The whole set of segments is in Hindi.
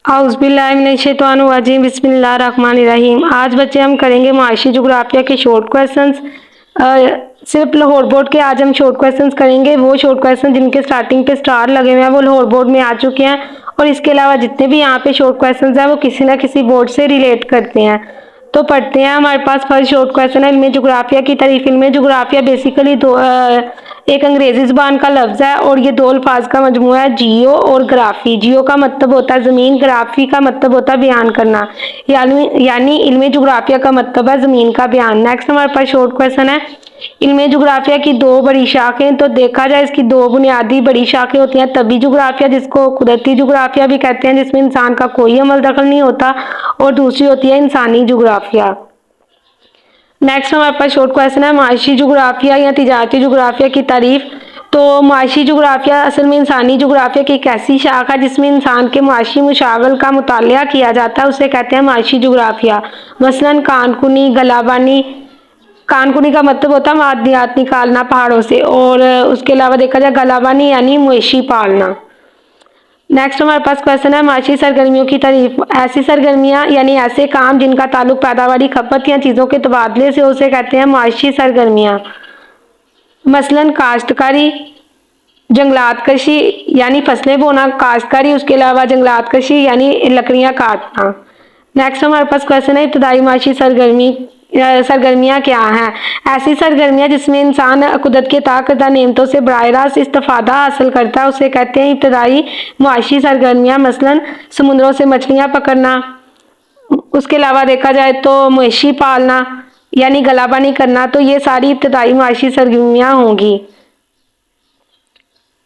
औज़ुबिल्लाहिमिनश्शैतानिर्रजीम बिस्मिल्लाहिर्रहमानिर्रहीम। आज बच्चे हम करेंगे मुआशी जोग्राफिया के शॉर्ट क्वेश्चंस। सिर्फ लाहौर बोर्ड के आज हम शॉर्ट क्वेश्चंस करेंगे। वो शॉर्ट क्वेश्चन जिनके स्टार्टिंग पे स्टार लगे हुए हैं वो लाहौर बोर्ड में आ चुके हैं, और इसके अलावा जितने भी यहाँ पे शॉर्ट क्वेश्चंस हैं वो किसी ना किसी बोर्ड से रिलेट करते हैं। तो पढ़ते हैं। हमारे पास फर्स्ट शॉर्ट क्वेश्चन है इल्म जोग्राफिया की तारीफ। इल्म जोग्राफिया बेसिकली एक अंग्रेजी ज़बान का लफ्ज़ है और ये दो अल्फाज का मजमू है, जियो और ग्राफी। जियो का मतलब होता है ज़मीन, ग्राफी का मतलब होता है बयान करना, यानी इल्म जोग्राफिया का मतलब है ज़मीन का बयान। नेक्स्ट हमारे पास शॉर्ट क्वेश्चन है इल्म जोग्राफिया की दो बड़ी शाखें। तो देखा जाए इसकी दो बुनियादी बड़ी शाखें होती हैं, तबी जोग्राफिया जिसको कुदरती जोग्राफिया भी कहते हैं जिसमें इंसान का कोई अमल दखल नहीं होता, और दूसरी होती है इंसानी जोग्राफिया। नेक्स्ट हमारे पास शॉर्ट क्वेश्चन है मुआशी जोग्राफिया या तिजारती जोग्राफिया की तारीफ। तो मुआशी जोग्राफिया असल में इंसानी जोग्राफिया की एक ऐसी शाखा जिसमें इंसान के मुआशी मुशागल का मुतालिया किया जाता है, उसे कहते हैं मुआशी जोग्राफिया। मसलन कानकुनी, गलाबानी। कानकुनी का मतलब होता है मादियात निकालना पहाड़ों से, और उसके अलावा देखा जाए गलाबानी यानी मवेशी पालना। नेक्स्ट हमारे पास क्वेश्चन है माशी सरगर्मियों की तारीफ। ऐसी सरगर्मियां यानी ऐसे काम जिनका ताल्लुक पैदावारी, खपत या चीज़ों के तबादले से, उसे कहते हैं माशी सरगर्मियां। मसलन काश्तकारी, जंगलात कशी यानी फसलें बोना, काश्तकारी, उसके अलावा जंगलात कशी यानी लकड़ियां काटना। नेक्स्ट हमारे पास क्वेश्चन है इब्तदाई माशी सरगर्मियाँ क्या हैं। ऐसी सरगर्मियाँ जिसमें इंसान कुदरत के ताकतदा नेमतों से बराह रास्त इस्तेफादा हासिल करता है, उसे कहते हैं इब्तदाई मुआशी सरगर्मियाँ। मसलन समुद्रों से मछलियाँ पकड़ना, उसके अलावा देखा जाए तो मवेशी पालना यानी गलाबानी करना। तो ये सारी इब्तदाई मुआशी सरगर्मियाँ होंगी।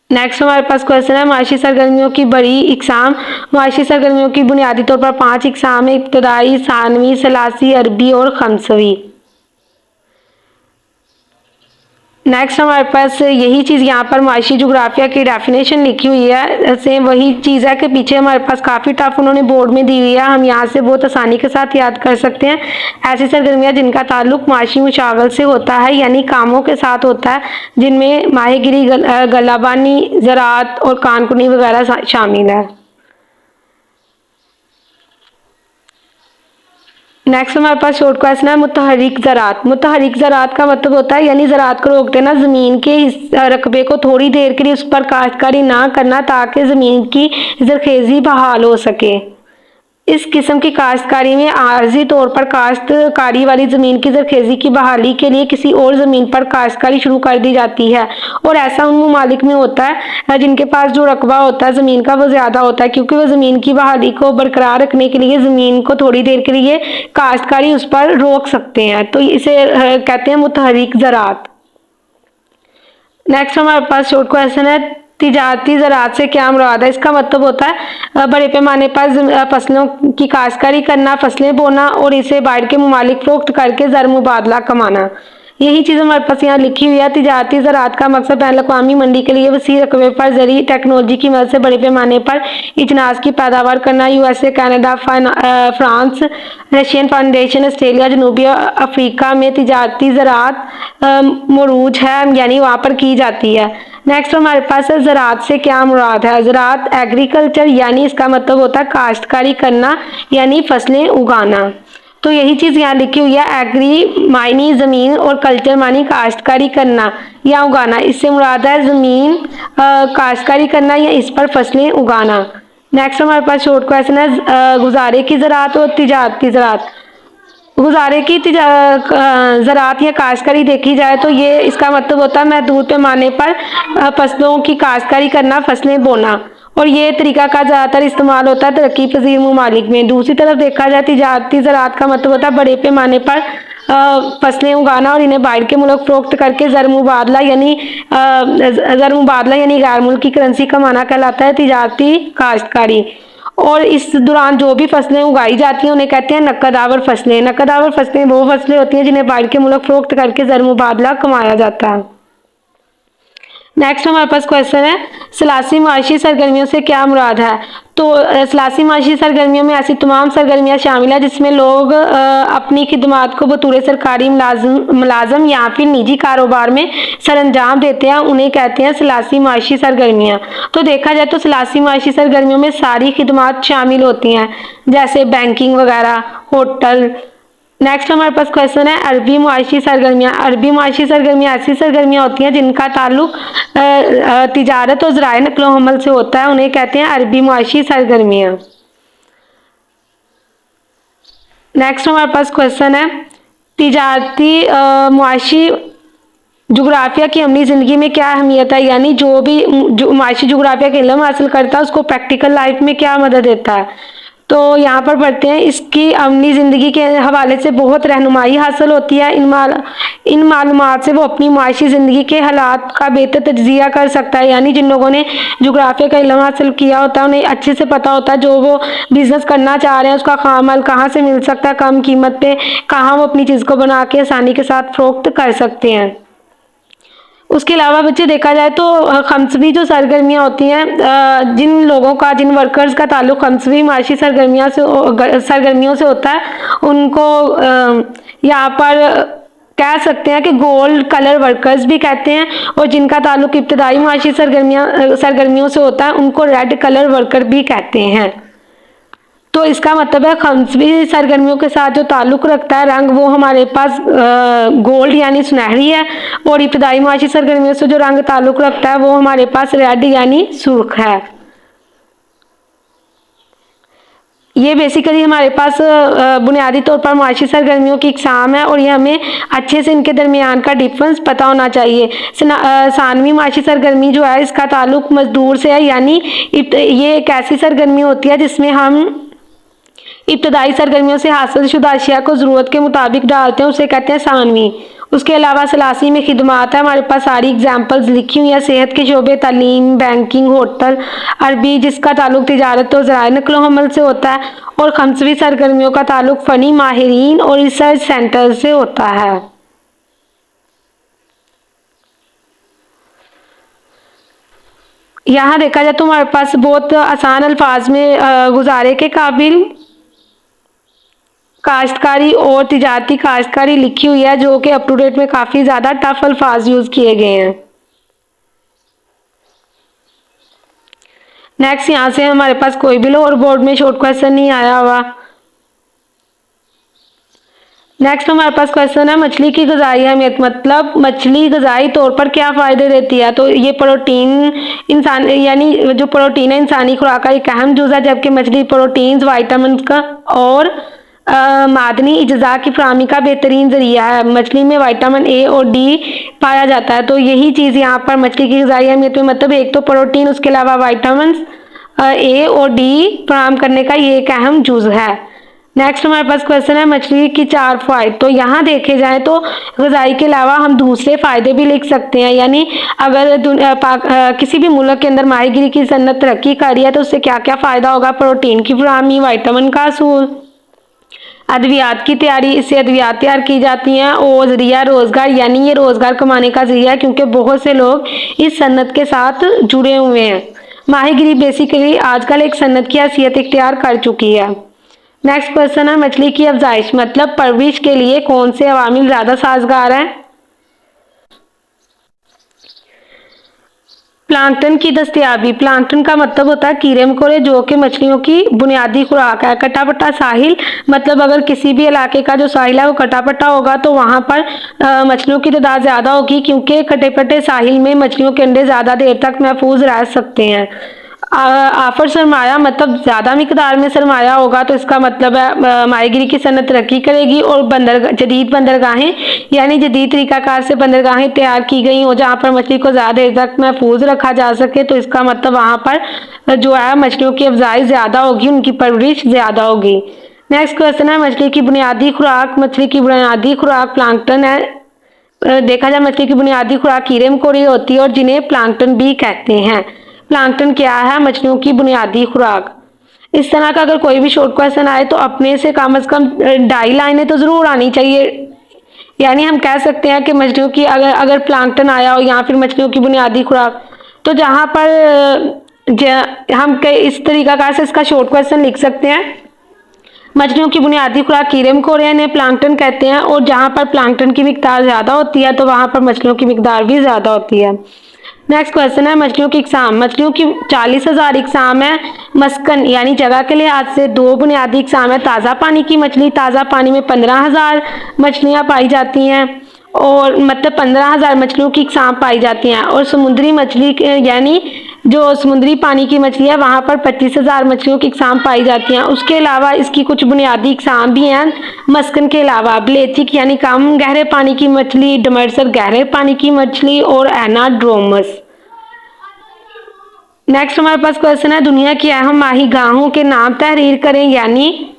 नेक्स्ट हमारे पास क्वेश्चन है मुआशी सरगर्मियों की बड़ी इकसाम। मुआशी सरगर्मियों की बुनियादी तौर पर 5 इकसाम है, इब्तदाई, सानवी, सलासी, अरबी और खमसवी। नेक्स्ट हमारे पास यही चीज़ यहाँ पर मुआशी जोग्राफिया की डेफिनेशन लिखी हुई है, सेम वही चीज़ है कि पीछे हमारे पास काफ़ी टफ उन्होंने बोर्ड में दी हुई है, हम यहाँ से बहुत आसानी के साथ याद कर सकते हैं। ऐसी सरगर्मियाँ जिनका ताल्लुक मुआशी मुशागल से होता है यानी कामों के साथ होता है, जिनमें माहीगिरी, गलाबानी, ज़राअत और कानकुनी वगैरह शामिल है। नेक्स्ट हमारे पास शॉर्ट क्वेश्चन है मुतहरिक ज़राअत। मुतहरिक ज़राअत का मतलब होता है यानी ज़राअत को रोक देना, ज़मीन के रकबे को थोड़ी देर के लिए उस पर काश्तकारी ना करना ताकि ज़मीन की ज़रखेज़ी बहाल हो सके। इस किस्म की काश्तकारी में आर्जी तौर पर काश्तकारी वाली ज़मीन की ज़रखेज़ी की बहाली के लिए किसी और ज़मीन पर काश्तकारी शुरू कर दी जाती है, और ऐसा उन ममालिक में होता है जिनके पास जो रकबा होता है ज़मीन का वो ज़्यादा होता है, क्योंकि वो ज़मीन की बहाली को बरकरार रखने के लिए ज़मीन को थोड़ी देर के लिए काश्तकारी उस पर रोक सकते हैं। तो इसे कहते हैं मुतहरिक ज़राअत। नेक्स्ट हमारे पास शॉर्ट क्वेश्चन है तिजारती ज़राअत से क्या मुराद है। इसका मतलब होता है बड़े पैमाने पर फसलों की काश्तकारी करना, फसलें बोना और इसे बाहर के ममालिक फरोख्त करके ज़र मुबादला कमाना। यही चीज़ हमारे पास यहाँ लिखी हुई है। तिजारती ज़राअत का मकसद बैनुल अक़वामी मंडी के लिए वसी रकबे पर ज़रिए टेक्नोलॉजी की मदद से बड़े पैमाने पर अजनास की पैदावार करना। USA, Canada, France, Russian foundation, Australia, जनूबी अफ्रीका में तिजारती ज़राअत मरूज है यानी वहाँ पर की जाती है। नेक्स्ट हमारे पास है ज़राअत से क्या मुराद है। ज़राअत एग्रीकल्चर यानी इसका मतलब होता है काश्तकारी करना यानी फसलें उगाना। तो यही चीज़ यहाँ लिखी हुई है, एग्री मायनी ज़मीन और कल्चर मानी काश्तकारी करना या उगाना। इससे मुराद है ज़मीन काश्तकारी करना या इस पर फसलें उगाना। नेक्स्ट हमारे पास शॉर्ट क्वेश्चन है गुजारे की ज़राअत और तिजारती ज़राअत। गुजारे की ज़राअत या काश्तकारी देखी जाए तो ये इसका मतलब होता है महदूद पैमाने पर फसलों की काश्तकारी करना, फसलें बोना, और ये तरीका का ज़्यादातर इस्तेमाल होता है तरक्की पजीर ममालिक में। दूसरी तरफ देखा जाए तिजारती ज़राअत का मतलब होता है बड़े पैमाने पर फसलें उगाना और इन्हें बाहर के मुल्क फरोख्त करके ज़र मुबादला यानी गैर मुल्की करेंसी कमाना कहलाता है तिजारती काश्तकारी। और इस दौरान जो भी फसलें उगाई जाती हैं उन्हें कहते हैं नकदावर फसलें। नकदावर फसलें वो फसलें होती हैं जिन्हें बाहर के मुल्क फरोख्त करके ज़र मुबादला कमाया जाता है। नेक्स्ट हमारे पास क्वेश्चन है, सलासी माशी सरगर्मियों से क्या मुराद है। तो सलासी माशी सरगर्मियों में ऐसी तमाम सरगर्मियाँ शामिल है जिसमें लोग अपनी खिदमात को बतौर सरकारी मुलाजम या फिर निजी कारोबार में सरअंजाम देते हैं, उन्हें कहते हैं सलासी माशी सरगर्मियाँ। तो देखा जाए तो सलासी माशी सरगर्मियों में सारी खिदमात शामिल होती हैं, जैसे बैंकिंग वगैरह, होटल। नेक्स्ट हमारे पास क्वेश्चन है, अरबी मुआशी सरगर्मियाँ। अरबी मुआशी सरगर्मियाँ ऐसी सरगर्मियाँ होती हैं जिनका ताल्लुक तिजारत और ज़राए नक्लो हमल से होता है, उन्हें कहते हैं अरबी मुआशी सरगर्मियाँ। नेक्स्ट हमारे पास क्वेश्चन है, तिजारती मुआशी जुग्राफिया की अमली ज़िंदगी में क्या अहमियत है, यानी जो भी मुआशी जुग्राफिया का इल्म हासिल करता है उसको प्रैक्टिकल लाइफ में क्या मदद देता है। तो यहाँ पर पढ़ते हैं, इसकी अमली ज़िंदगी के हवाले से बहुत रहनुमाई हासिल होती है। इन मालूमात से वो अपनी मुआशी ज़िंदगी के हालात का बेहतर तज्जिया कर सकता है, यानी जिन लोगों ने जुग्राफिया का इल्म हासिल किया होता है उन्हें अच्छे से पता होता है जो वो बिज़नेस करना चाह रहे हैं उसका खामाल कहाँ से मिल सकता है कम कीमत पे, कहाँ वो अपनी चीज़ को बना के आसानी के साथ फ़रोख्त कर सकते हैं। उसके अलावा बच्चे देखा जाए तो खमसवी जो सरगर्मियाँ होती हैं, जिन लोगों का, जिन वर्कर्स का ताल्लुक खमसवी माशी सरगर्मियों से होता है, उनको यहाँ पर कह सकते हैं कि गोल्ड कलर वर्कर्स भी कहते हैं, और जिनका ताल्लुक इब्तदाई माशी सरगर्मियों से होता है उनको रेड कलर वर्कर भी कहते हैं। तो इसका मतलब है खमसवी सरगर्मियों के साथ जो ताल्लुक़ रखता है रंग वो हमारे पास गोल्ड यानी सुनहरी है, और इब्तदाई माशी सरगर्मियों से जो रंग ताल्लुक़ रखता है वो हमारे पास रेड यानी सुर्ख है। ये बेसिकली हमारे पास बुनियादी तौर पर माशी सरगर्मियों की इकसाम है, और ये हमें अच्छे से इनके दरमियान का डिफरेंस पता होना चाहिए। सानवी माशी सरगर्मी जो है इसका ताल्लुक मजदूर से है, यानी ये एक ऐसी सरगर्मी होती है जिसमें हम इब्तदाई सरगर्मियों से हासिल शुदा अशिया को ज़रूरत के मुताबिक डालते हैं, उसे कहते हैं सानवी। उसके अलावा सलासी में खिदमात है, हमारे पास सारी एग्जाम्पल्स लिखी हुई है, सेहत के शोबे, तालीम, बैंकिंग, होटल। अरबी जिसका ताल्लुक तिजारत और ज़राए नक्लो हमल से होता है, और खमसवी सरगर्मियों का ताल्लुक फ़नी माहिरीन और रिसर्च सेंटर से होता है। यहाँ देखा जाए तो हमारे पास बहुत आसान अल्फाज में गुजारे के काबिल काश्तकारी और तिजारती काश्तकारी लिखी हुई है, जो कि अप टू डेट में काफ़ी ज़्यादा टफ अल्फाज यूज़ किए गए हैं। नेक्स्ट यहाँ से हमारे पास कोई भी लाहौर बोर्ड में शॉर्ट क्वेश्चन नहीं आया हुआ। नेक्स्ट हमारे पास क्वेश्चन है, मछली की ग़िज़ाई अहमियत, मतलब मछली ग़िज़ाई तौर पर क्या फ़ायदे देती है। तो ये प्रोटीन इंसान यानी जो प्रोटीन है इंसानी खुराक का एक अहम जुज़ है, जबकि मछली प्रोटीन्स, वाइटामिन का और मादनी इज्जा की फराहमी का बेहतरीन ज़रिया है। मछली में विटामिन ए और डी पाया जाता है, तो यही चीज़ यहाँ पर मछली की ग़िज़ाई अहमियत में, मतलब एक तो प्रोटीन, उसके अलावा विटामिन ए और डी फराहम करने का ये एक अहम जुज़ है। नेक्स्ट हमारे पास क्वेश्चन है, मछली की 4 फ़ायदे। तो यहाँ देखे जाए तो ग़िज़ाई के अलावा हम दूसरे फ़ायदे भी लिख सकते हैं, यानी अगर किसी भी मुल्क के अंदर माहीगिरी की सन्नत तरक्की कर रही है तो उससे क्या क्या फ़ायदा होगा। प्रोटीन की फराहमी, विटामिन का असूल, अद्वियात की तैयारी, इससे अद्वियात तैयार की जाती हैं, और ज़रिया रोज़गार, यानी ये रोज़गार कमाने का ज़रिया है क्योंकि बहुत से लोग इस सन्नत के साथ जुड़े हुए हैं। माहीगिरी बेसिकली आजकल एक सन्नत की हैसियत इख्तियार कर चुकी है। नेक्स्ट क्वेश्चन है, मछली की अफजाइश, मतलब परवरिश के लिए कौन से अवामिल ज़्यादा साजगार हैं। प्लांकटन की दस्तयाबी, प्लांकटन का मतलब होता है कीड़े मकोड़े, जो कि मछलियों की बुनियादी खुराक है। कटापट्टा साहिल, मतलब अगर किसी भी इलाके का जो साहिल है वो कटापट्टा होगा तो वहाँ पर मछलियों की तादाद ज़्यादा होगी, क्योंकि कटे साहिल में मछलियों के अंडे ज़्यादा देर तक महफूज रह सकते हैं। आफर सरमाया, मतलब ज़्यादा मिकदार में सरमाया होगा, तो इसका मतलब है माहीगिरी की सनत तरक्की करेगी, और जदीद बंदरगाहें, यानी जदीद तरीक़ाकार से बंदरगाहें तैयार की गई हो जहाँ पर मछली को ज़्यादा देर तक महफूज रखा जा सके, तो इसका मतलब वहाँ पर जो है मछलियों की अफजाई ज़्यादा होगी, उनकी परवरिश ज़्यादा होगी। नेक्स्ट क्वेश्चन है, मछली की बुनियादी खुराक, मछली की बुनियादी खुराक प्लांकटन है। देखा जाए मछली की बुनियादी खुराक कीड़े मकोड़े होती है, और जिन्हें प्लांकटन भी कहते हैं। प्लांकटन क्या है, मछलियों की बुनियादी खुराक। इस तरह का अगर कोई भी शॉर्ट क्वेश्चन आए तो अपने से कम 2.5 लाइनें तो ज़रूर आनी चाहिए, यानी हम कह सकते हैं कि मछलियों की अगर प्लांक्टन आया हो या फिर मछलियों की बुनियादी खुराक, तो जहाँ पर हम इस तरीकाकार से इसका शॉर्ट क्वेश्चन लिख सकते हैं। मछलियों की बुनियादी खुराक कीड़े मकोड़े इन्हें प्लांक्टन कहते हैं, और जहाँ पर प्लांक्टन की मिकदार ज़्यादा होती है तो वहाँ पर मछलियों की मिकदार भी ज़्यादा होती है। नेक्स्ट क्वेश्चन है मछलियों की इकसाम। मछलियों की 40,000 इकसाम है। मस्कन यानी जगह के लिहाज से 2 बुनियादी इकसाम है। ताज़ा पानी की मछली, ताज़ा पानी में 15,000 मछलियाँ पाई जाती हैं, और मतलब 15,000 मछलियों की इकसाम पाई जाती हैं। और समुद्री मछली यानी जो समुद्री पानी की मछली है वहाँ पर 25,000 मछलियों की इकसाम पाई जाती हैं। उसके अलावा इसकी कुछ बुनियादी इकसाम भी हैं मस्कन के अलावा। ब्लेचिक यानी कम गहरे पानी की मछली, डमर्सर गहरे पानी की मछली, और एनाड्रोमस। नेक्स्ट हमारे पास क्वेश्चन है दुनिया की अहम माही गाहों के नाम तहरीर करें, यानी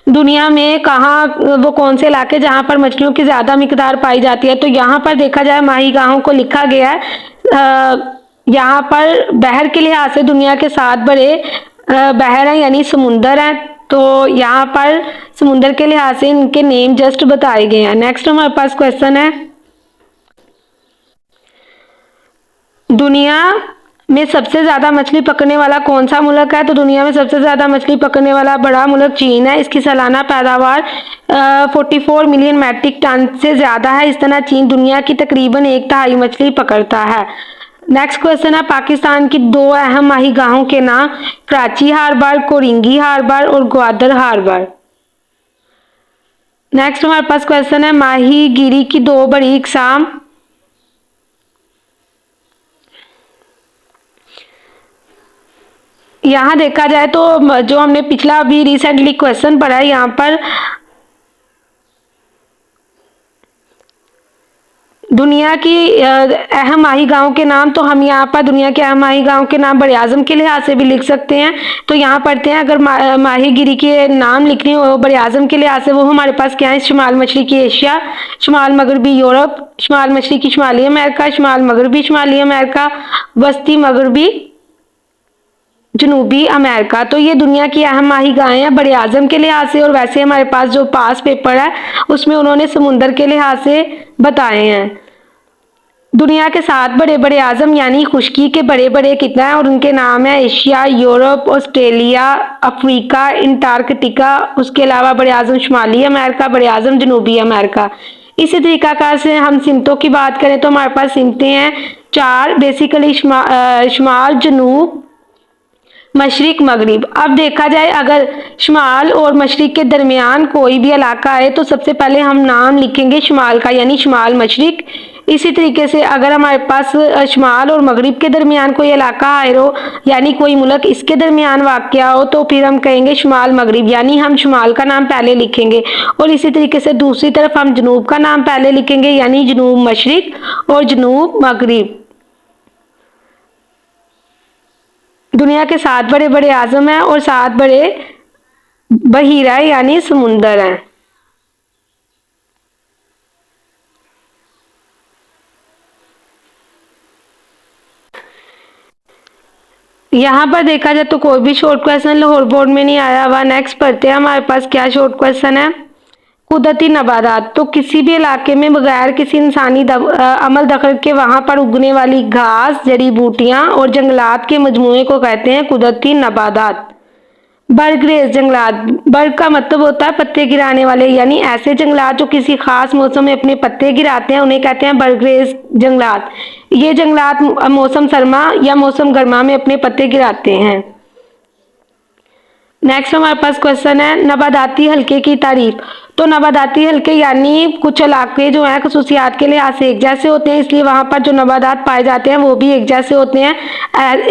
दुनिया में कहाँ वो कौन से इलाके जहाँ पर मछलियों की ज़्यादा मिकदार पाई जाती है। तो यहाँ पर देखा जाए माही गाहों को लिखा गया है। यहाँ पर बहर के लिहाज से दुनिया के 7 बड़े बहर हैं यानी समुंदर हैं। तो यहाँ पर समुंदर के लिहाज से इनके नेम जस्ट बताए गए हैं। नेक्स्ट हमारे पास क्वेश्चन है दुनिया में सबसे ज़्यादा मछली पकड़ने वाला कौन सा मुल्क है। तो दुनिया में सबसे ज़्यादा मछली पकड़ने वाला बड़ा मुल्क चीन है। इसकी सालाना पैदावार 44 मिलियन मैट्रिक टन से ज़्यादा है। इस तरह चीन दुनिया की तकरीबन 1/3 मछली पकड़ता है। नेक्स्ट क्वेश्चन है पाकिस्तान की 2 अहम माही गाहों के नाम। कराची हार्बर, कोरिंगी हार्बर और ग्वादर हार्बर। नेक्स्ट हमारे पास क्वेश्चन है माहीगीरी की 2 बड़ी इकसाम। यहाँ देखा जाए तो जो हमने पिछला अभी रिसेंटली क्वेश्चन पढ़ा है, यहाँ पर दुनिया की अहम माही गाहों के नाम, तो हम यहाँ पर दुनिया के अहम माही गाहों के नाम बड़े आजम के लिहाज से भी लिख सकते हैं। तो यहाँ पढ़ते हैं अगर माहीगिरी के नाम लिखने हो बड़े आजम के लिहाज से, वो हमारे पास क्या है। शुमाल मछली की एशिया, शुमाल मगरबी यूरोप, शुमाल मछली की शुमाली अमेरिका, शुमाल मगरबी शुमाली अमेरिका, वस्ती मगरबी जनूबी अमेरिका। तो ये दुनिया की अहम माही गाहें हैं बड़े आजम के लिहाज से। और वैसे हमारे पास जो पास पेपर है उसमें उन्होंने समुंदर के लिहाज से बताए हैं। दुनिया के 7 बड़े बड़े आजम यानी खुश्की के बड़े बड़े कितना है, और उनके नाम है Asia, Europe, Australia, Africa, Antarctica. उसके अलावा बड़े आजम शुमाली अमेरिका, बड़े आजम जनूबी अमेरिका। इसी तरीकाकार से हम सिमतों की बात करें तो हमारे पास सिमतें हैं 4 बेसिकली, शुमाल, जनूब, मशरिक, मगरिब। अब देखा जाए अगर शुमाल और मशरिक के दरमियान कोई भी इलाका है तो सबसे पहले हम नाम लिखेंगे शुमाल का यानी शुमाल मशरिक। इसी तरीके से अगर हमारे पास शुमाल और मगरिब के दरमियान कोई इलाका आयर हो यानी कोई मुल्क इसके दरमियान वाक़या हो तो फिर हम कहेंगे शुमाल मगरिब, यानी हम शुमाल का नाम पहले लिखेंगे। और इसी तरीके से दूसरी तरफ हम जनूब का नाम पहले लिखेंगे यानी जनूब मशरिक और जनूब मगरिब। दुनिया के 7 बड़े बड़े आजम हैं और 7 बड़े बहीरा यानी समुंदर हैं। यहाँ पर देखा जाए तो कोई भी शॉर्ट क्वेश्चन लाहौर बोर्ड में नहीं आया हुआ। नेक्स्ट पढ़ते हैं हमारे पास क्या शॉर्ट क्वेश्चन है। कुदरती नबातात, तो किसी भी इलाके में बगैर किसी इंसानी अमल दखल के वहाँ पर उगने वाली घास, जड़ी बूटियाँ और जंगलात के मजमूए को कहते हैं कुदरती नबातात। बर्गरेज जंगलात, बर्ग का मतलब होता है पत्ते गिराने वाले, यानी ऐसे जंगलात जो किसी खास मौसम में अपने पत्ते गिराते हैं उन्हें कहते हैं बर्गरेज जंगलात। ये जंगलात मौसम सरमा या मौसम गर्मा में अपने पत्ते गिराते हैं। नेक्स्ट हमारे पास क्वेश्चन है नबाताती हल्के की तारीफ। तो नबाताती हल्के यानी कुछ इलाके जो हैं खसूसियात के लिहाज से एक जैसे होते हैं, इसलिए वहाँ पर जो नबातात पाए जाते हैं वो भी एक जैसे होते हैं।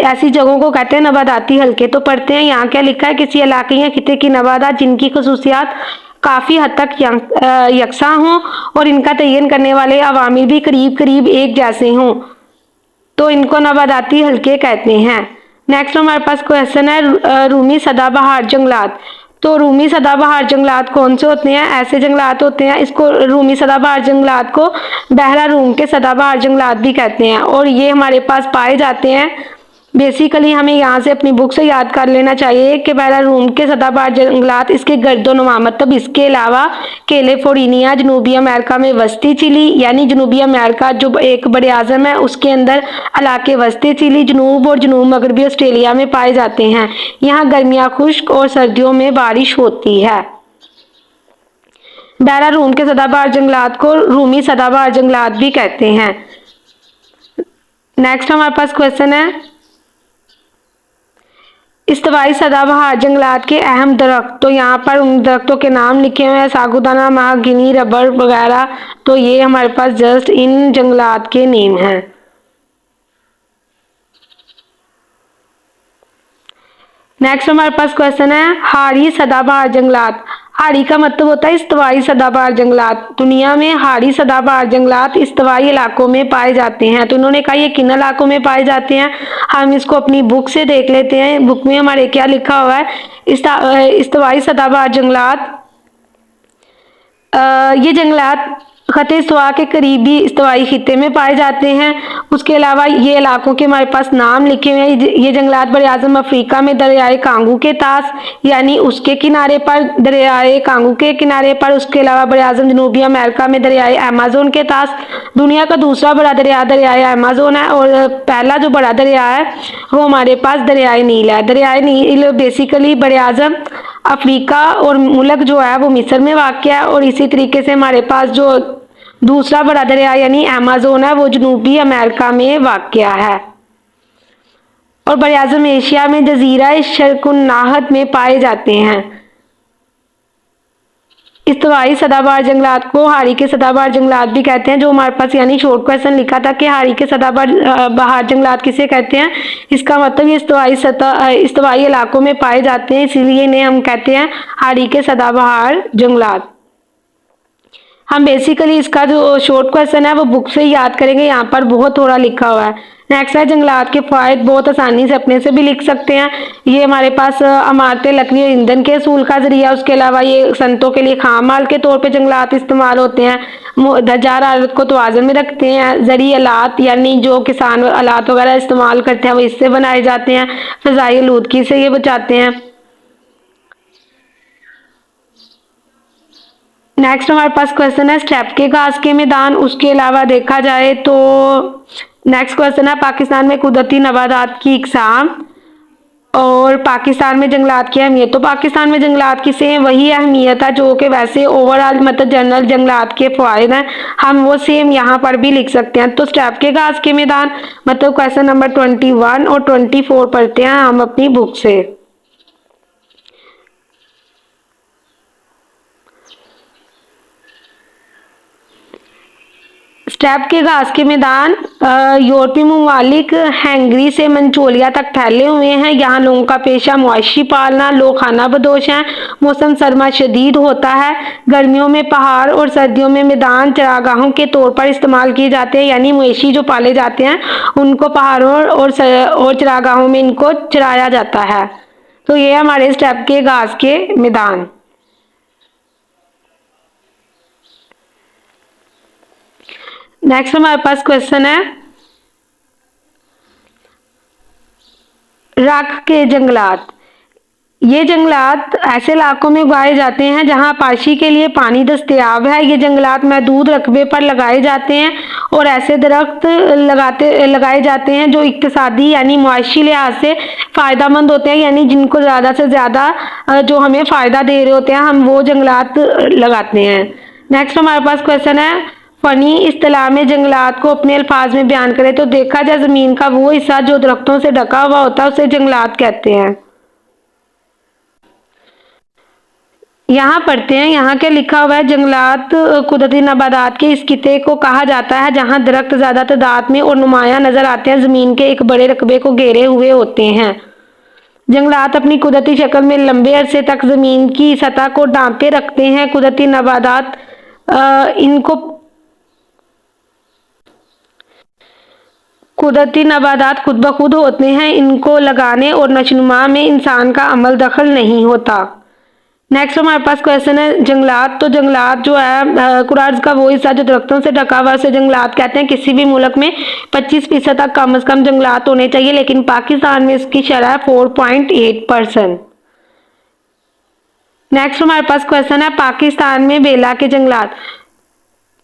ऐसी जगहों को कहते हैं नबाताती हल्के। तो पढ़ते हैं यहाँ क्या लिखा है। किसी इलाके या खिते की नबातात जिनकी खसूसियात काफ़ी हद तक यकसा हों और इनका तयन करने वाले अवामिल भी करीब करीब एक जैसे हों तो इनको नबाताती हल्के कहते हैं। नेक्स्ट हमारे पास क्वेश्चन है रूमी सदाबहार जंगलात। तो रूमी सदाबहार जंगलात कौन से होते हैं। ऐसे जंगलात होते हैं, इसको रूमी सदाबहार जंगलात को बहरा रूम के सदाबहार जंगलात भी कहते हैं और ये हमारे पास पाए जाते हैं बेसिकली हमें यहाँ से अपनी बुक से याद कर लेना चाहिए कि बैरारूम के सदाबहार जंगलात, इसके गर्दोनुमा मतलब इसके अलावा कैलिफोर्निया जनूबी अमेरिका में वस्ती चिली यानी जनूबी अमेरिका जो एक बड़े आज़म है उसके अंदर इलाके वस्ती चिली जनूब और जनूब मगरबी ऑस्ट्रेलिया में पाए जाते हैं। यहाँ गर्मियाँ खुश्क और सर्दियों में बारिश होती है। बैरारूम के सदाबहार जंगलात को रूमी सदाबहार जंगलात भी कहते हैं। नेक्स्ट हमारे पास क्वेश्चन है, इस्तवाई सदाबहार जंगलात के अहम दरख्त। तो यहाँ पर उन दरख्तों के नाम लिखे हुए हैं, सागुदाना, महागनी, रबर वगैरह। तो ये हमारे पास जस्ट इन जंगलात के नेम हैं। नेक्स्ट हमारे पास क्वेश्चन है, हाड़ी सदाबहार जंगलात। हाड़ी का मतलब होता है इस्तवाई सदाबहार जंगलात। दुनिया में हाड़ी सदाबहार जंगलात इस्तवाई इलाकों में पाए जाते हैं। तो उन्होंने कहा ये किन इलाकों में पाए जाते हैं, हम इसको अपनी बुक से देख लेते हैं। बुक में हमारे क्या लिखा हुआ है, इस्तवाई सदाबहार जंगलात, ये जंगलात खते इस्तवा के करीबी इस्तवाई खित्ते में पाए जाते हैं। उसके अलावा ये इलाकों के हमारे पास नाम लिखे हुए हैं। ये जंगलात बड़े आज़म अफ्रीका में दरियाए कांगू के तास यानी उसके किनारे पर, दरियाए कांगू के किनारे पर। उसके अलावा बड़े आज़म जनूबी अमेरिका में दरियाए अमेज़न के तास। दुनिया का दूसरा बड़ा दरिया दरियाए अमेज़न है और पहला जो बड़ा दरिया है वो हमारे पास दरियाए नील है। दरियाए नील बेसिकली बड़े आज़म अफ्रीका और मुल्क जो है वो मिस्र में वाक़ है। और इसी तरीके से हमारे पास जो दूसरा बड़ा दरिया यानी अमेज़न है वो जनूबी अमेरिका में वाक़ है। और बड़े आज़म एशिया में जजीरा शर्कुन्नाहत में पाए जाते हैं। इस्तवाई सदाबहार जंगलात को हाड़ी के सदाबहार जंगलात भी कहते हैं। जो हमारे पास यानी शॉर्ट क्वेश्चन लिखा था कि हाड़ी के सदाबहार जंगलात किसे कहते हैं, इसका मतलब ये इस्तवाई इलाकों में पाए जाते हैं, इसीलिए इन्हें हम कहते हैं हाड़ी के सदाबहार जंगलात। हम बेसिकली इसका जो शॉर्ट क्वेश्चन है वो बुक से याद करेंगे, यहाँ पर बहुत थोड़ा लिखा हुआ है। नेक्स्ट है जंगलात के फ़ायदे, बहुत आसानी से अपने से भी लिख सकते हैं। ये हमारे पास इमारतें, लकड़ी और ईंधन के असूल का जरिया। उसके अलावा ये संतों के लिए खाम माल के तौर पे जंगलात इस्तेमाल होते हैं। दरजार हालत को तवाज़ुन में रखते हैं। ज़रिए आलात यानी जो किसान आलात वगैरह इस्तेमाल करते हैं वो इससे बनाए जाते हैं। फ़िज़ाई आलूदगी से ये बचाते हैं। नेक्स्ट हमारे पास क्वेश्चन है स्टेप के घास के मैदान। उसके अलावा देखा जाए तो नेक्स्ट क्वेश्चन है पाकिस्तान में कुदरती नबातात की इकसाम और पाकिस्तान में जंगलात की अहमियत। तो पाकिस्तान में जंगलात की सेम वही अहमियत है जो कि वैसे ओवरऑल मतलब जनरल जंगलात के फ़ायदे हैं, हम वो सेम यहाँ पर भी लिख सकते हैं। तो स्टेप के घास के मैदान मतलब क्वेश्चन नंबर 21 और 24 पढ़ते हैं हम अपनी बुक से। स्टेप के घास के मैदान यूरोपीय ममालिक हंगरी से मंचोलिया तक फैले हुए हैं। यहाँ लोगों का पेशा मवेशी पालना, लोग खाना बदोश हैं। मौसम सरमा शदीद होता है। गर्मियों में पहाड़ और सर्दियों में मैदान चरागाहों के तौर पर इस्तेमाल किए जाते हैं, यानी मवेशी जो पाले जाते हैं उनको पहाड़ों और चरागाहों में इनको चराया जाता है। तो ये हमारे स्टेप के घास के मैदान। नेक्स्ट हमारे पास क्वेश्चन है राख के जंगलात। ये जंगलात ऐसे इलाकों में उगाए जाते हैं जहां पाशी के लिए पानी दस्तयाब है। ये जंगलात महदूद रकबे पर लगाए जाते हैं और ऐसे दरख्त लगाए जाते हैं जो इक्तिसादी यानी मुआशी लिहाज से फ़ायदेमंद होते हैं, यानी जिनको ज़्यादा से ज़्यादा जो हमें फ़ायदा दे रहे होते हैं हम वो जंगलात लगाते हैं। नेक्स्ट हमारे पास क्वेश्चन है फ़नी इस्तिलाह में जंगलात को अपने अल्फाज में बयान करें। तो देखा जाए ज़मीन का वो हिस्सा जो दरख्तों से ढका हुआ होता है उसे जंगलात कहते हैं। यहाँ पढ़ते हैं, यहाँ क्या लिखा हुआ है, जंगलात कुदरती नबातात के इस खित्ते को कहा जाता है जहाँ दरख्त ज़्यादा तादाद में और नुमायां नज़र आते हैं, ज़मीन के एक बड़े रकबे को घेरे हुए होते हैं। जंगलात अपनी कुदरती शक्ल में लंबे अरसे तक ज़मीन की सतह को ढांपे रखते हैं। कुदरती नबातात खुद ब खुद होते हैं, इनको लगाने और नशोनुमा में इंसान का अमल दखल नहीं होता। नेक्स्ट हमारे पास क्वेश्चन है जंगलात। तो जंगलात जो है कुरार्ज का वो हिस्सा जो दरख्तों से ढका हुआ उसे जंगलात कहते हैं। किसी भी मुल्क में 25% तक कम से कम जंगलात होने चाहिए, लेकिन पाकिस्तान में इसकी शरह 4.8%। नेक्स्ट हमारे पास क्वेश्चन है पाकिस्तान में बेला के जंगलात।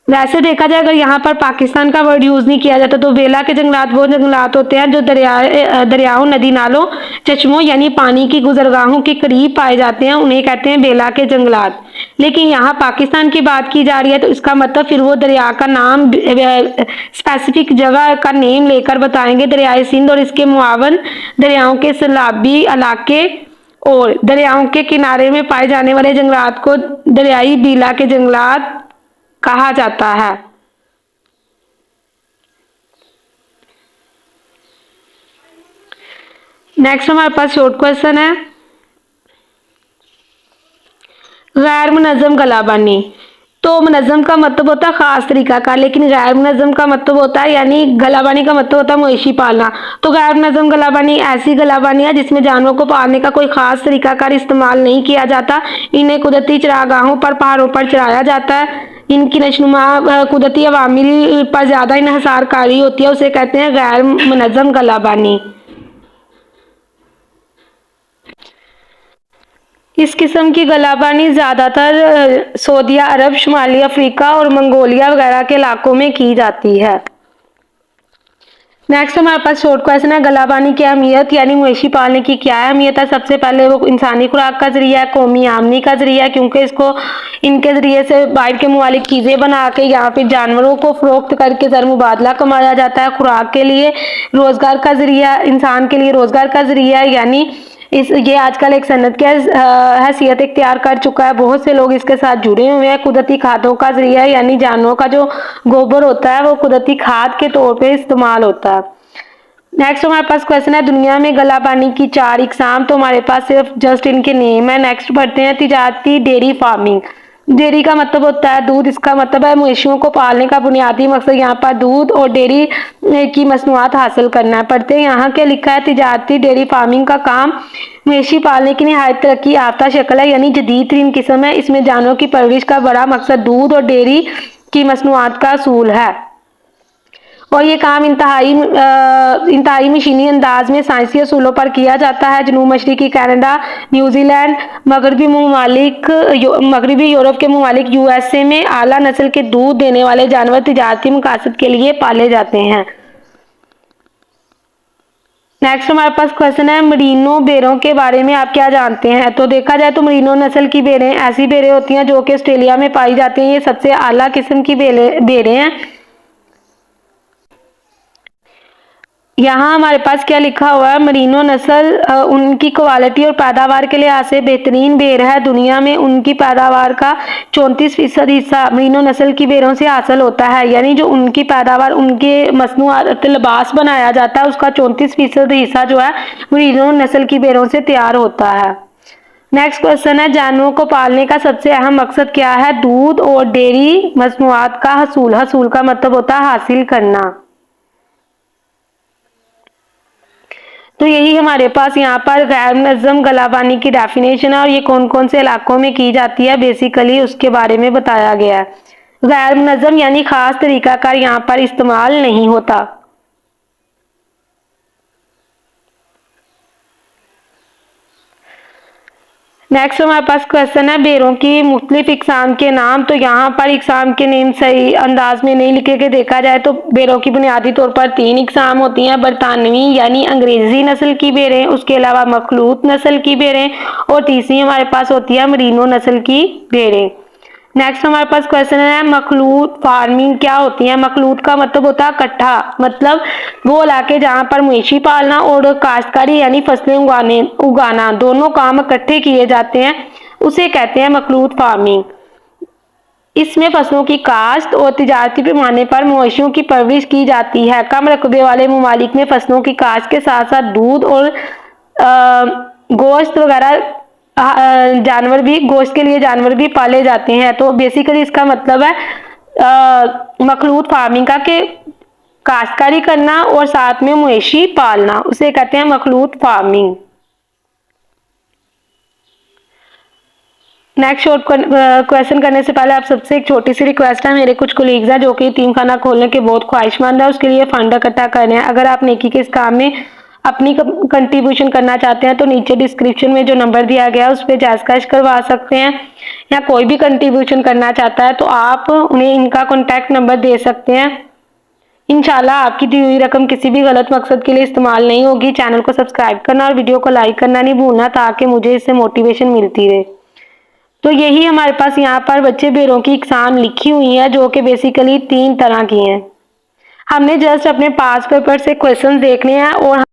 वैसे देखा जाए अगर यहाँ पर पाकिस्तान का वर्ड यूज नहीं किया जाता तो बेला के जंगलात वो जंगलात होते हैं जो दरियाओं, नदी नालों, चश्मों यानी पानी की गुजरगाहों के करीब पाए जाते हैं, उन्हें कहते हैं बेला के जंगलात। लेकिन यहाँ पाकिस्तान की बात की जा रही है तो इसका मतलब फिर वो दरिया का नाम स्पेसिफिक जगह का नेम लेकर बताएंगे। दरियाए सिंध और इसके मुआवन दरियाओं के सैलाबी इलाके और दरियाओं के किनारे में पाए जाने वाले जंगलात को दरियाई बेला के जंगलात कहा जाता है। नेक्स्ट हमारे पास शॉर्ट क्वेश्चन है गैर मुनज़्ज़म गलाबानी। तो मुनज़्ज़म का मतलब होता है खास तरीका का, लेकिन गैर मुनज़्ज़म का मतलब होता है यानी गलाबानी का मतलब होता है मवेशी पालना। तो गैर मुनज़्ज़म गलाबानी ऐसी गलाबानी है जिसमें जानवरों को पालने का कोई खास तरीकाकार इस्तेमाल नहीं किया जाता। इन्हें कुदरती चरागाहों पर, पहाड़ों पर चराया जाता है। इनकी नशनुमा कुदरती अवामिल पर ज़्यादा इन्हिसारकारी होती है, उसे कहते हैं गैर मुनज़्ज़म गलाबानी। इस किस्म की गलाबानी ज़्यादातर सऊदी अरब, शुमाली अफ्रीका और मंगोलिया वगैरह के इलाकों में की जाती है। नेक्स्ट हमारे पास शॉर्ट क्वेश्चन है गलाबानी की अहमियत यानी मवेशी पालने की क्या अहमियत है। सबसे पहले वो इंसानी खुराक का जरिया है, कौमी आमदनी का जरिया है, क्योंकि इसको इनके जरिए से बाहर के मुमालिक चीज़ें बना के यहाँ पे जानवरों को फरोख्त करके ज़र मुबादला कमाया जाता है। खुराक के लिए रोज़गार का जरिया, इंसान के लिए रोज़गार का जरिया है, यानी ये आजकल एक सनत की हैसियत इख्तियार कर चुका है। बहुत से लोग इसके साथ जुड़े हुए हैं। कुदरती खादों का जरिया है, यानी जानवरों का जो गोबर होता है वो कुदरती खाद के तौर पे इस्तेमाल होता है। नेक्स्ट हमारे पास क्वेश्चन है दुनिया में गलाबानी की 4 इकसाम। तो हमारे पास सिर्फ जस्ट इनके नेम है। नेक्स्ट पढ़ते हैं तिजारती डेयरी फार्मिंग। डेयरी का मतलब होता है दूध, इसका मतलब है मवेशियों को पालने का बुनियादी मकसद यहाँ पर दूध और डेयरी की मसनूआत हासिल करना है। पढ़ते हैं यहाँ क्या लिखा है तिजारती डेयरी फार्मिंग का काम मवेशी पालने की नहायत तरक्की याफ्ता शक्ल है, यानी जदीद तरीन किस्म है। इसमें जानवरों की परवरिश का बड़ा मकसद दूध और डेयरी की मसनूआत का असूल है और ये काम इंतहाई मशीनी अंदाज में साइंसी असूलों पर किया जाता है। जनूब मशरकी कनाडा, न्यूजीलैंड, मगरबी यूरोप के ममालिक USA में आला नस्ल के दूध देने वाले जानवर तिजारती मकासद के लिए पाले जाते हैं। नेक्स्ट हमारे पास क्वेश्चन है मरीनो बेरों के बारे में आप क्या जानते हैं। तो देखा जाए तो मरीनो नस्ल की बेरें ऐसी बेरें होती हैं जो कि ऑस्ट्रेलिया में पाई जाती हैं। ये सबसे आला किस्म की बेरें हैं। यहाँ हमारे पास क्या लिखा हुआ है मरीनो नस्ल उनकी क्वालिटी और पैदावार के लिहाज से बेहतरीन बेर है। दुनिया में उनकी पैदावार का 34% हिस्सा मरीनो नस्ल की बेरों से हासिल होता है, यानी जो उनकी पैदावार उनके मसनूआत लिबास बनाया जाता है उसका 34% हिस्सा जो है मरीनो नस्ल की बेरों से तैयार होता है। नेक्स्ट क्वेश्चन है जानवरों को पालने का सबसे अहम मकसद क्या है। दूध और डेयरी मसनूआत का हसूल। हसूल का मतलब होता है हासिल करना। तो यही हमारे पास यहाँ पर गैर मुनज़्ज़म गलाबानी की डेफिनेशन है और ये कौन कौन से इलाकों में की जाती है बेसिकली उसके बारे में बताया गया है। गैर मुनज़्ज़म यानी खास तरीकाकार यहाँ पर इस्तेमाल नहीं होता। नेक्स्ट हमारे पास क्वेश्चन है बेरों की मुख्तलिफ इकसाम के नाम। तो यहाँ पर इकसाम के नेम सही अंदाज में नहीं लिखे गए। देखा जाए तो बेरों की बुनियादी तौर पर 3 इकसाम होती हैं। बरतानवी यानी अंग्रेजी नस्ल की बेरें, उसके अलावा मखलूत नस्ल की बेरें और तीसरी हमारे पास होती है मरीनो नस्ल की बेरें। नेक्स्ट हमारे पास क्वेश्चन है मखलूत फार्मिंग क्या होती है। मखलूत का मतलब होता है इकट्ठा, मतलब वो इलाके जहाँ पर मवेशी पालना और काश्तकारी यानी फसलें उगाना दोनों काम इकट्ठे किए जाते हैं, उसे कहते हैं मखलूत फार्मिंग। इसमें फसलों की काश्त और तिजारती पैमाने पर मवेशियों की परवरिश की जाती है। कम रकबे वाले ममालिक में फसलों की काश्त के साथ साथ दूध और गोश्त वगैरह गोश्त के लिए जानवर भी पाले जाते हैं। तो बेसिकली इसका मतलब है मखलूत फार्मिंग का कि काश्तकारी करना और साथ में मवेशी पालना, उसे कहते हैं मखलूत फार्मिंग। नेक्स्ट शॉर्ट क्वेश्चन करने से पहले आप सबसे एक छोटी सी रिक्वेस्ट है, मेरे कुछ कोलीग्स हैं जो कि यतीम खाना खोलने के बहुत ख्वाहिशमंद है, उसके लिए फंड इकट्ठा करने हैं। अगर आप नेकी के इस काम में अपनी कंट्रीब्यूशन करना चाहते हैं तो नीचे डिस्क्रिप्शन में जो नंबर दिया गया है उस पर जायज़ कैश करवा सकते हैं, या कोई भी कंट्रीब्यूशन करना चाहता है तो आप उन्हें इनका कॉन्टैक्ट नंबर दे सकते हैं। इंशाल्लाह आपकी दी हुई रकम किसी भी गलत मकसद के लिए इस्तेमाल नहीं होगी। चैनल को सब्सक्राइब करना और वीडियो को लाइक करना नहीं भूलना ताकि मुझे इससे मोटिवेशन मिलती रहे। तो यही हमारे पास यहाँ पर बच्चे बेरों की एग्जाम लिखी हुई है जो कि बेसिकली 3 तरह की हैं। हमने जस्ट अपने पास पेपर से क्वेश्चन देखने हैं और